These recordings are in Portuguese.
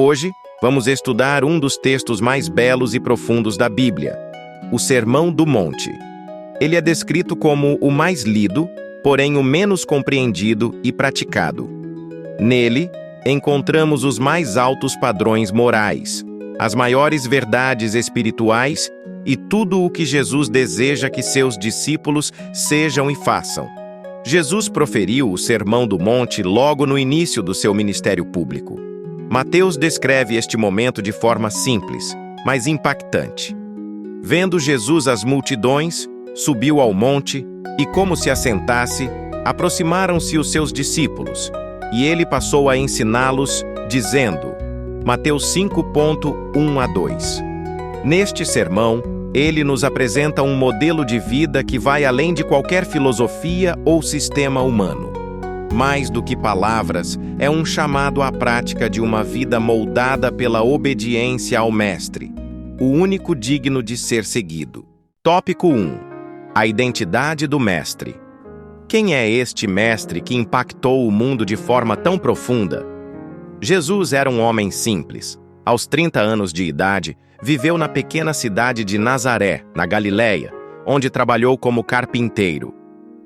Hoje, vamos estudar um dos textos mais belos e profundos da Bíblia, o Sermão do Monte. Ele é descrito como o mais lido, porém o menos compreendido e praticado. Nele, encontramos os mais altos padrões morais, as maiores verdades espirituais e tudo o que Jesus deseja que seus discípulos sejam e façam. Jesus proferiu o Sermão do Monte logo no início do seu ministério público. Mateus descreve este momento de forma simples, mas impactante. Vendo Jesus as multidões, subiu ao monte e, como se assentasse, aproximaram-se os seus discípulos, e ele passou a ensiná-los, dizendo, Mateus 5:1-2. Neste sermão, ele nos apresenta um modelo de vida que vai além de qualquer filosofia ou sistema humano. Mais do que palavras, é um chamado à prática de uma vida moldada pela obediência ao Mestre, o único digno de ser seguido. Tópico 1. A identidade do Mestre. Quem é este Mestre que impactou o mundo de forma tão profunda? Jesus era um homem simples. Aos 30 anos de idade, viveu na pequena cidade de Nazaré, na Galileia, onde trabalhou como carpinteiro.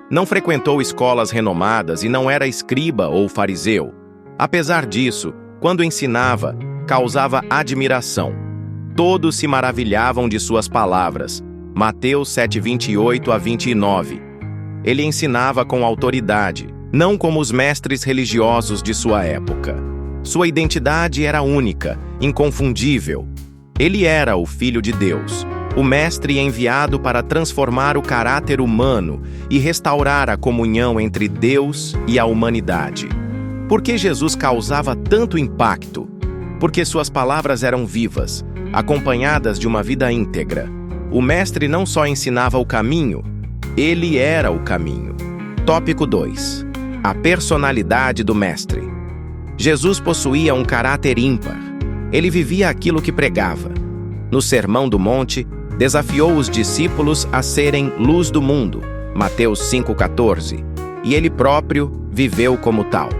Não frequentou escolas renomadas e não era escriba ou fariseu. Apesar disso, quando ensinava, causava admiração. Todos se maravilhavam de suas palavras. Mateus 7:28-29. Ele ensinava com autoridade, não como os mestres religiosos de sua época. Sua identidade era única, inconfundível. Ele era o Filho de Deus, o Mestre enviado para transformar o caráter humano e restaurar a comunhão entre Deus e a humanidade. Por que Jesus causava tanto impacto? Porque suas palavras eram vivas, acompanhadas de uma vida íntegra. O Mestre não só ensinava o caminho, ele era o caminho. Tópico 2. A personalidade do Mestre. Jesus possuía um caráter ímpar. Ele vivia aquilo que pregava. No Sermão do Monte, desafiou os discípulos a serem luz do mundo, Mateus 5:14, e ele próprio viveu como tal.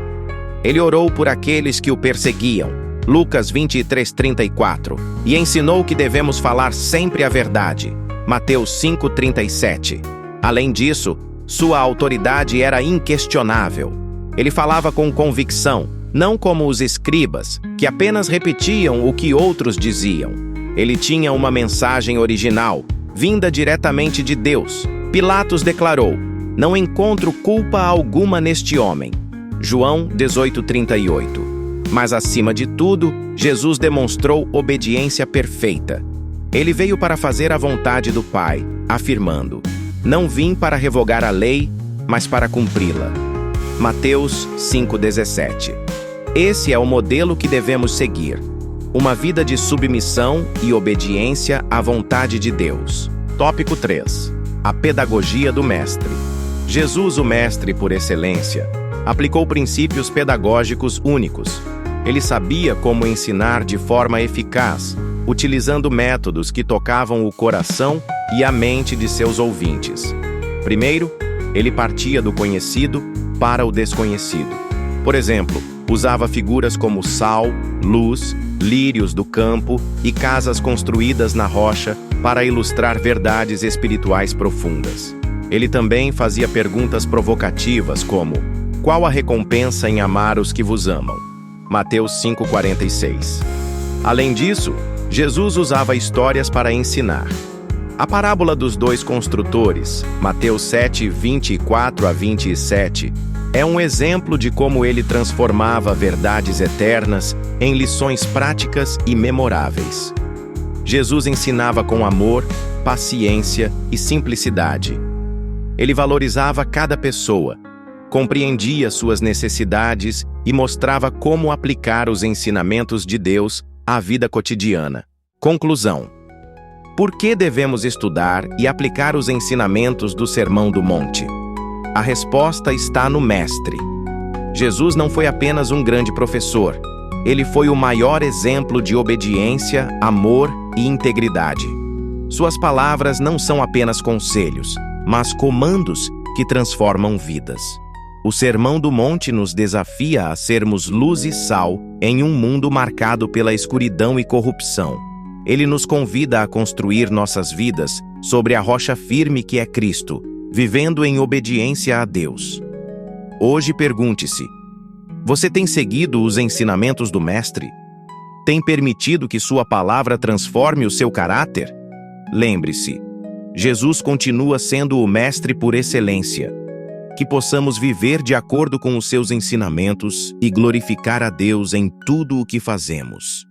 Ele orou por aqueles que o perseguiam, Lucas 23:34, e ensinou que devemos falar sempre a verdade, Mateus 5:37. Além disso, sua autoridade era inquestionável. Ele falava com convicção, não como os escribas, que apenas repetiam o que outros diziam. Ele tinha uma mensagem original, vinda diretamente de Deus. Pilatos declarou, não encontro culpa alguma neste homem. João 18:38. Mas acima de tudo, Jesus demonstrou obediência perfeita. Ele veio para fazer a vontade do Pai, afirmando, não vim para revogar a lei, mas para cumpri-la. Mateus 5:17. Esse é o modelo que devemos seguir. Uma vida de submissão e obediência à vontade de Deus. Tópico 3. A pedagogia do Mestre. Jesus, o Mestre por excelência, aplicou princípios pedagógicos únicos. Ele sabia como ensinar de forma eficaz, utilizando métodos que tocavam o coração e a mente de seus ouvintes. Primeiro, ele partia do conhecido para o desconhecido. Por exemplo, usava figuras como sal, luz, lírios do campo e casas construídas na rocha para ilustrar verdades espirituais profundas. Ele também fazia perguntas provocativas como: qual a recompensa em amar os que vos amam? Mateus 5:46. Além disso, Jesus usava histórias para ensinar. A parábola dos dois construtores, Mateus 7:24-27, é um exemplo de como ele transformava verdades eternas em lições práticas e memoráveis. Jesus ensinava com amor, paciência e simplicidade. Ele valorizava cada pessoa, compreendia suas necessidades e mostrava como aplicar os ensinamentos de Deus à vida cotidiana. Conclusão. Por que devemos estudar e aplicar os ensinamentos do Sermão do Monte? A resposta está no Mestre. Jesus não foi apenas um grande professor. Ele foi o maior exemplo de obediência, amor e integridade. Suas palavras não são apenas conselhos, mas comandos que transformam vidas. O Sermão do Monte nos desafia a sermos luz e sal em um mundo marcado pela escuridão e corrupção. Ele nos convida a construir nossas vidas sobre a rocha firme que é Cristo, vivendo em obediência a Deus. Hoje pergunte-se: você tem seguido os ensinamentos do Mestre? Tem permitido que sua palavra transforme o seu caráter? Lembre-se, Jesus continua sendo o Mestre por excelência. Que possamos viver de acordo com os seus ensinamentos e glorificar a Deus em tudo o que fazemos.